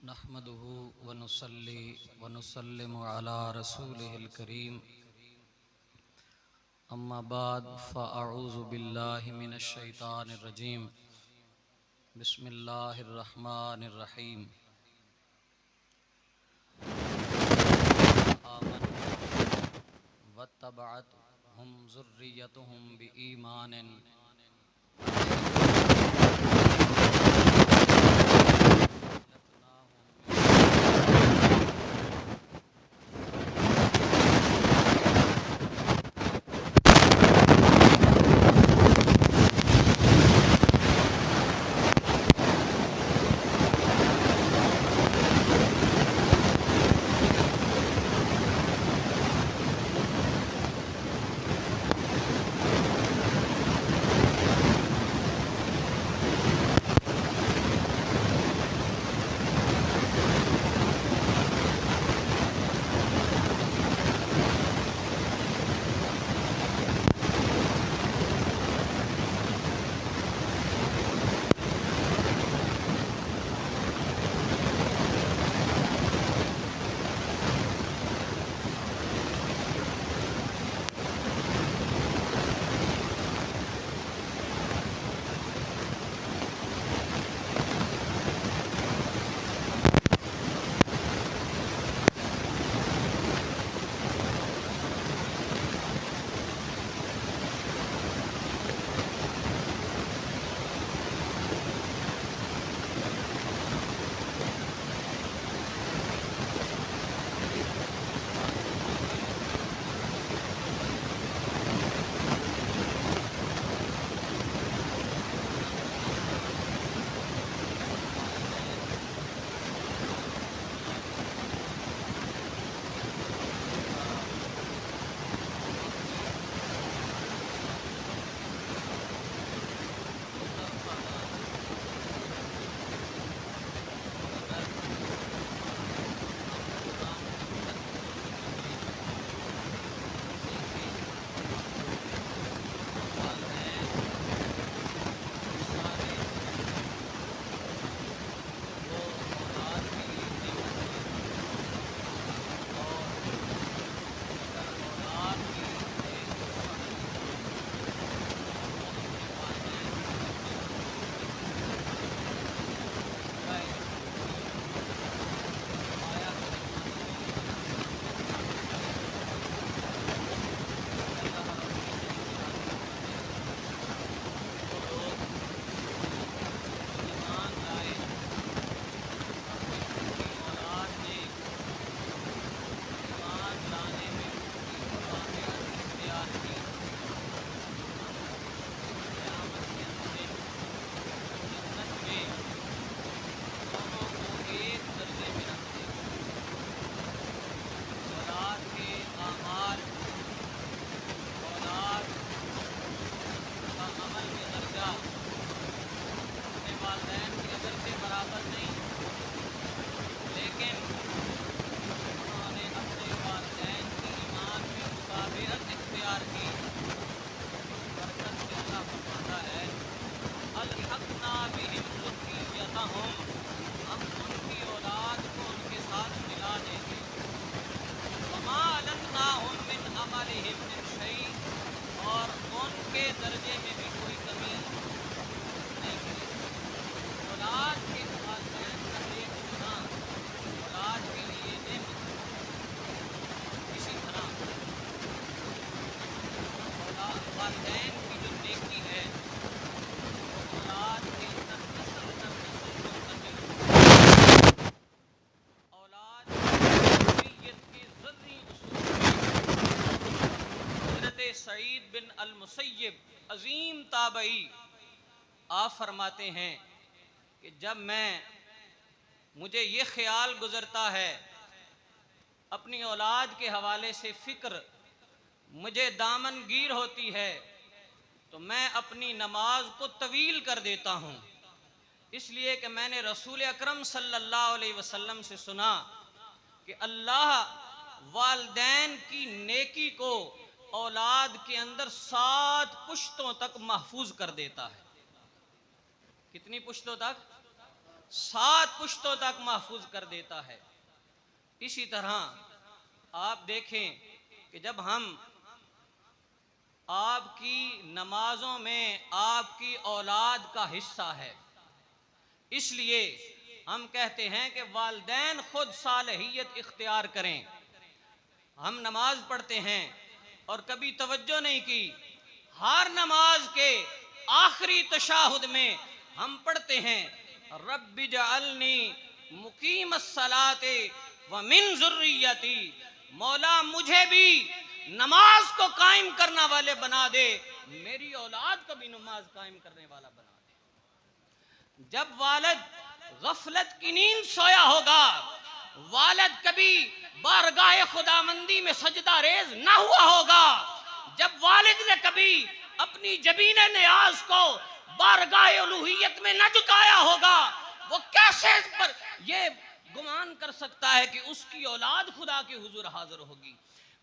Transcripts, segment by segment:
नहमदुहु व नुसल्ली व नुसल्लिमु अला रसूलिहिल करीम अम्मा बाद फ़अऊज़ु बिल्लाहि मिनश शैतानिर रजीम बिस्मिल्लाहिर रहमानिर रहीम आमनु वत्तबअतहुम ज़ुर्रिय्यतुहुम बिईमानिन और उनके दर्जे में भी कोई कमी नहीं करेगी। औलाद के वालिदैन का एक होना औलाद के लिए नेमत है। इसी तरह वालिदैन की जो नेकी है वो औलाद के अंदर नस्ल दर नस्ल मुंतकिल औलाद की के ज़र्री उसूल हज़रत सईद बिन अल-मुसय्यब अजीम ताबई आप फरमाते हैं कि जब मुझे ये ख्याल गुजरता है अपनी औलाद के हवाले से फ़िक्र मुझे दामनगीर होती है तो मैं अपनी नमाज को तवील कर देता हूँ, इसलिए कि मैंने रसूल अकरम सल्लल्लाहु अलैहि वसल्लम से सुना कि अल्लाह वालिदैन की नेकी को औलाद के अंदर 7 पुश्तों तक महफूज कर देता है। कितनी पुश्तों तक? 7 पुश्तों तक महफूज कर देता है। इसी तरह आप देखें कि जब हम आपकी नमाजों में आपकी औलाद का हिस्सा है, इसलिए हम कहते हैं कि वालिदैन खुद सालहियत इख्तियार करें। हम नमाज पढ़ते हैं और कभी तवज्जो नहीं की, हर नमाज के आखिरी तशाहुद में हम पढ़ते हैं रब्बि जअलनी मुकीमस्सलाते व मिन ज़ुर्रियती, मौला मुझे भी नमाज को कायम करने वाले बना दे, मेरी औलाद को भी नमाज कायम करने वाला बना दे। जब वालिद गफलत की नींद सोया होगा, वालिद कभी बारगाह खुदामंदी में सजदा रेज ना हुआ होगा, जब वालिद ने कभी अपनी जबीन नियाज को बारगाह उलूहियत में न झुकाया होगा, वो कैसे पर ये गुमान कर सकता है कि उसकी औलाद खुदा के हुजूर हाजिर होगी?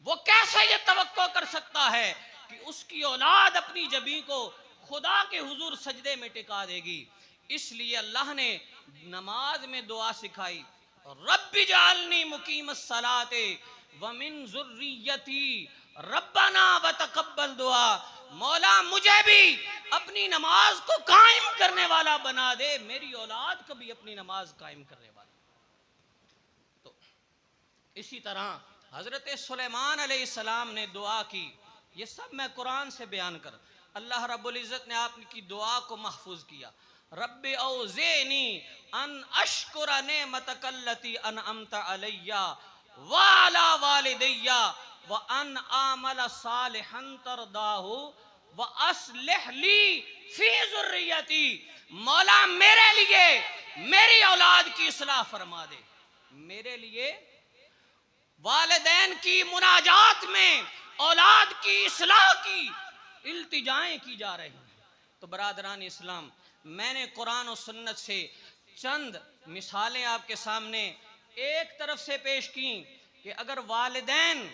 वो कैसे ये तवक्को कर सकता है कि उसकी औलाद अपनी जबी को खुदा के हुजूर सजदे में टिका देगी? इसलिए अल्लाह ने नमाज में दुआ सिखाई, रब्बि जअलनी मुकीमस्सलाते व मिन ज़ुर्रियती रब्बना व तक़ब्बल दुआ, मौला मुझे भी अपनी नमाज को कायम करने वाला बना दे, मेरी औलाद को भी अपनी नमाज कायम करने वाला। तो इसी तरह हजरत सुलेमान अलैहिस्सलाम ने दुआ की, ये सब मैं कुरान से बयान कर, अल्लाह रब्बुल इज़्ज़त ने आपकी दुआ को महफूज किया। रब्बि औज़िनी अन अश्कुरा नेमतकल्लती अनअमत अलैया व अला वालिदैया व अन आमल सालिहन तरदाहु व अस्लिह ली फी ज़ुर्रियती, मौला मेरे लिए मेरी औलाद की इस्लाह फरमा दे। मेरे लिए वालिदैन की मुनाजात में औलाद की इस्लाह की इल्तिजाएं की जा रही हैं। तो बरादरान इस्लाम, मैंने कुरान और सुन्नत से चंद मिसालें आपके सामने एक तरफ से पेश की कि अगर वालिदैन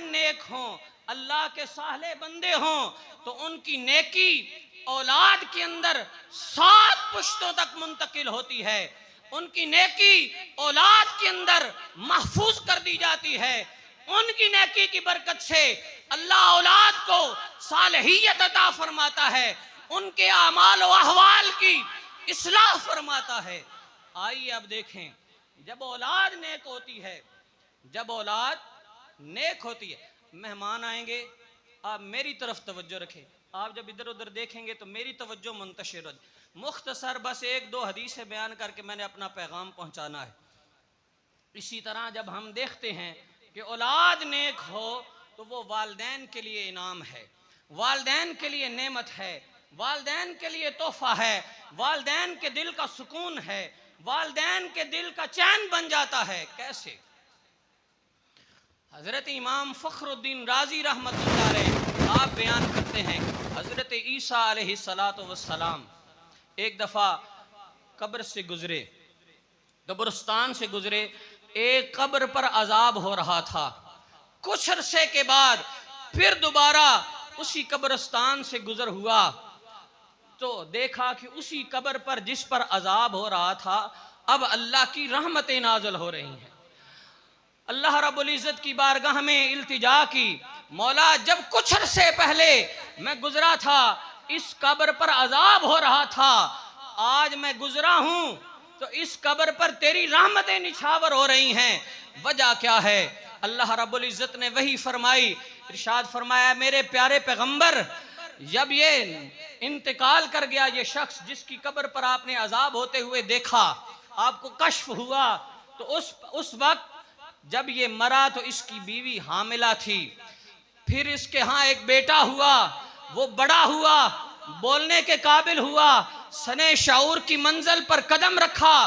नेक हों, अल्लाह के साले बंदे हों, तो उनकी नेकी औलाद के अंदर 7 पुश्तों तक मुंतकिल होती है, उनकी नेकी औलाद के अंदर महफूज कर दी जाती है। उनकी नेकी की बरकत से अल्लाह औलाद को सालहियत अता फरमाता है, उनके आमाल व अहवाल की इस्लाह फरमाता है। आइए अब देखें, जब औलाद नेक होती है, जब औलाद नेक होती है, मेहमान आएंगे, आप मेरी तरफ तवज्जो रखें, आप जब इधर उधर देखेंगे तो मेरी तवज्जो मुंतशिर हो। मुख्तसर बस 1-2 हदीसें बयान करके मैंने अपना पैगाम पहुंचाना है। इसी तरह जब हम देखते हैं कि औलाद नेक हो तो वो वालिदैन के लिए इनाम है, वालिदैन के लिए नेमत है, वालिदैन के लिए तोहफा है, वालिदैन के दिल का सुकून है, वालिदैन के दिल का चैन बन जाता है। कैसे? हजरत इमाम फखरुद्दीन राजी रहमतुल्लाह अलैह आप बयान करते हैं, हजरत ईसा अलैहिस्सलातु वस्सलाम एक दफ़ा कब्र से गुजरे, कब्रिस्तान से गुजरे, एक कब्र पर अजाब हो रहा था। कुछ अरसे के बाद फिर दोबारा उसी कब्रिस्तान से गुजर हुआ तो देखा कि उसी कब्र पर जिस पर अजाब हो रहा था, अब अल्लाह की रहमतें नाज़िल हो रही हैं। अल्लाह रब्बुल इज़्ज़त की बारगाह में इल्तिजा की, मौला जब कुछ अरसे पहले मैं गुजरा था, इस कब्र पर अजाब हो रहा था, आज मैं गुजरा हूं तो इस कब्र पर तेरी रहमतें निछावर हो रही हैं। वजह क्या है? अल्लाह रब्बुल इज़्ज़त ने वही फरमाई, इरशाद फरमाया, मेरे प्यारे पैगंबर, जब ये इंतकाल कर गया ये शख्स जिसकी कब्र पर आपने अजाब होते हुए देखा, आपको कश्फ हुआ, तो उस वक्त जब ये मरा तो इसकी बीवी हामिला थी, फिर इसके यहाँ एक बेटा हुआ, वो बड़ा हुआ, बोलने के काबिल हुआ, सने शऊर की मंजिल पर कदम रखा,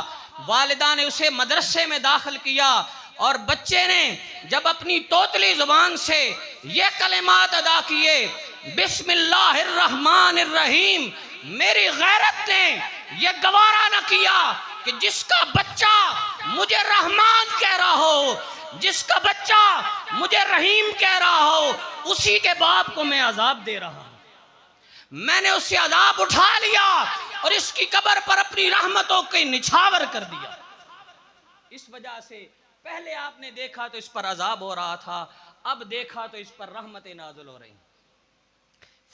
वालिदा ने उसे मदरसे में दाखिल किया और बच्चे ने जब अपनी तोतली जुबान से ये कलिमात अदा किए, बिस्मिल्लाहिर्रहमानिर्रहीम, मेरी गैरत ने यह गवारा न किया कि जिसका बच्चा मुझे रहमान कह रहा हो, जिसका बच्चा मुझे रहीम कह रहा हो, उसी के बाप को मैं अजाब दे रहा हूं। मैंने उससे अजाब उठा लिया और इसकी कब्र पर अपनी रहमतों के निछावर कर दिया। इस वजह से पहले आपने देखा तो इस पर अजाब हो रहा था, अब देखा तो इस पर रहमतें नाज़िल हो रही।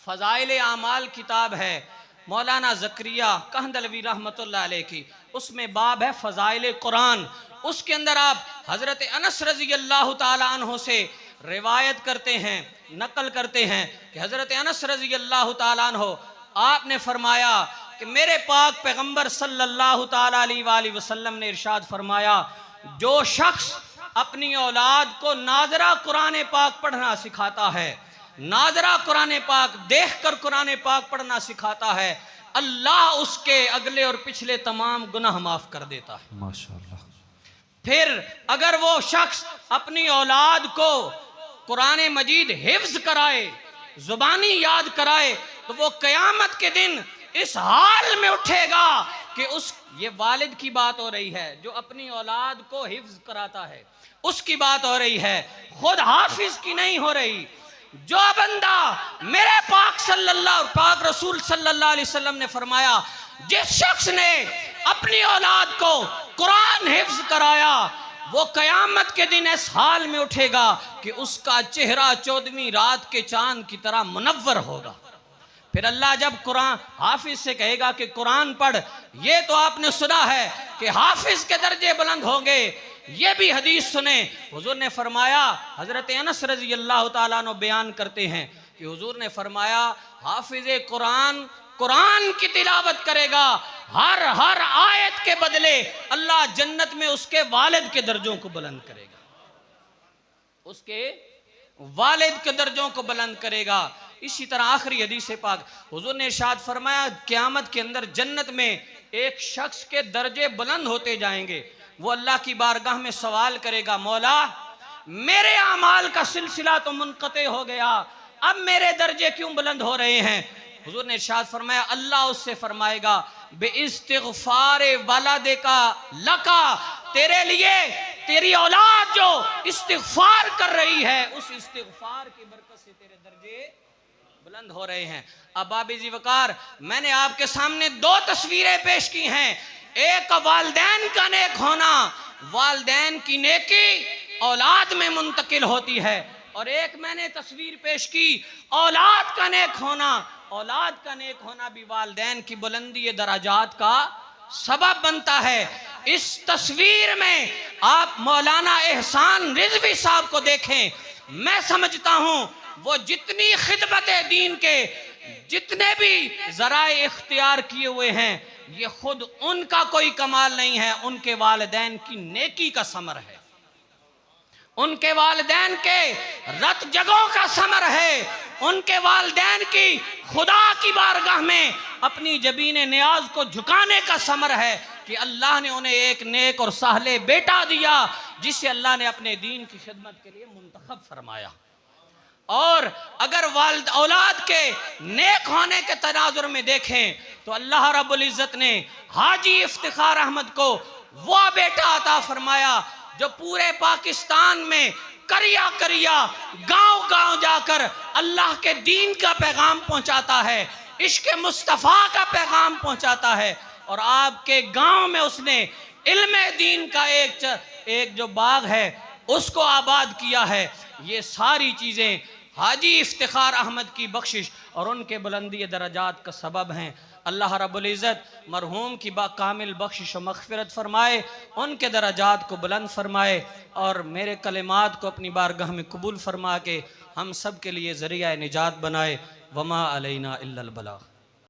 फ़ज़ाइल आमाल किताब है मौलाना ज़करिया कहंदलवी रहमतुल्लाह अलैह की, उसमें बाब है फ़ज़ाइल कुरान। उसके अंदर आप हज़रत अनस रज़ी अल्लाह ताला अन्हु से रिवायत करते हैं, नकल करते हैं कि हज़रत अनस रज़ी अल्लाह ताला अन्हु आपने फरमाया कि मेरे पाक पैगंबर सल्लल्लाहु ताला अलैहि वसल्लम ने इरशाद फरमाया, जो शख्स अपनी औलाद को नाज़रा कुरान पाक पढ़ना सिखाता है, नाज़रा कुरान पाक देखकर कुरान पाक पढ़ना सिखाता है, अल्लाह उसके अगले और पिछले तमाम गुनाह माफ कर देता है। माशाअल्लाह। फिर अगर वो शख्स अपनी औलाद को कुरान मजीद हिफ्ज कराए, जुबानी याद कराए, तो वो क़यामत के दिन इस हाल में उठेगा कि उस ये वालिद की बात हो रही है जो अपनी औलाद को हिफ्ज कराता है, उसकी बात हो रही है, खुद हाफिज की नहीं हो रही। जो बंदा मेरे पाक रसूल सल्लल्लाहु अलैहि वसल्लम ने फरमाया, जिस शख्स ने अपनी औलाद को कुरान हिफ्ज कराया, वो कयामत के दिन इस हाल में उठेगा कि उसका चेहरा 14वीं रात के चांद की तरह मुनव्वर होगा। फिर अल्लाह जब कुरान हाफिज से कहेगा कि कुरान पढ़, ये तो आपने सुना है कि हाफिज के दर्जे बुलंद होंगे, ये भी हदीस सुने। हुजूर ने फरमाया, हजरत अनस रज़ी अल्लाह ताला अन्हु बयान करते हैं कि हुजूर ने फरमाया, हाफिज कुरान कुरान की तिलावत करेगा, हर हर आयत के बदले अल्लाह जन्नत में उसके वालिद के दर्जों को बुलंद करेगा, उसके वालिद के दर्जों को बुलंद करेगा। इसी तरह आखिरी हदीस पाक हुजूर ने इरशाद फरमाया, क़यामत के अंदर जन्नत में एक शख्स के दर्जे बुलंद होते जाएंगे। वो अल्लाह की बारगाह में सवाल करेगा, मौला मेरे अमाल का सिलसिला तो मुनक़ते हो गया, अब मेरे दर्जे क्यों बुलंद हो रहे हैं? हुजूर ने इरशाद फरमाया, अल्लाह उससे फरमाएगा, बेइस्तिग़फ़ार वलद का लका, तेरे लिए तेरी औलाद जो इस्तिग़फ़ार कर रही है, उस इस्तिग़फ़ार की बरकत से तेरे दर्जे बुलंद हो रहे हैं। अब आबिज़ी वकार, मैंने आपके सामने दो तस्वीरें पेश की हैं, एक वालिदैन का नेक होना, वालिदैन की नेकी औलाद में मुंतकिल होती है, और एक मैंने तस्वीर पेश की औलाद का नेक होना, औलाद का नेक होना भी वालिदैन की बुलंदी दराजात का सबब बनता है। इस तस्वीर में आप मौलाना एहसान रिजवी साहब को देखें, मैं समझता हूं वो जितनी खिदमत दीन के जितने भी ज़राए इख्तियार किए हुए हैं, ये खुद उनका कोई कमाल नहीं है, उनके वालिदैन की नेकी का समर है, उनके वालिदैन के रत जगों का समर है, उनके वालिदैन की खुदा की बारगाह में अपनी जबीन नियाज को झुकाने का समर है कि अल्लाह ने उन्हें एक नेक और साहले बेटा दिया, जिसे अल्लाह ने अपने दीन की खिदमत के लिए मुंतखब फरमाया। और अगर वालिद औलाद के नेक होने के तनाजुर में देखें तो अल्लाह रब्बुल इज़्ज़त ने हाजी इफ्तिखार अहमद को वो बेटा अता फरमाया जो पूरे पाकिस्तान में करिया करिया गांव गांव जाकर अल्लाह के दीन का पैगाम पहुंचाता है, इश्क मुस्तफ़ा का पैगाम पहुंचाता है। और आपके गांव में उसने इल्मे दीन का एक जो बाग है उसको आबाद किया है। ये सारी चीज़ें हाजी इफ्तिखार अहमद की बख्शिश और उनके बुलंदी दरजात का सबब हैं। अल्लाह रब्बुल इज़्ज़त मरहूम की कामिल बख्शिश व मग़फ़िरत फ़रमाए, उनके दरजात को बुलंद फ़रमाए और मेरे कलिमात को अपनी बारगाह में कबूल फ़रमा के हम सब के लिए ज़रिया निजात बनाए। वमा अलैना इल्लल बलाग।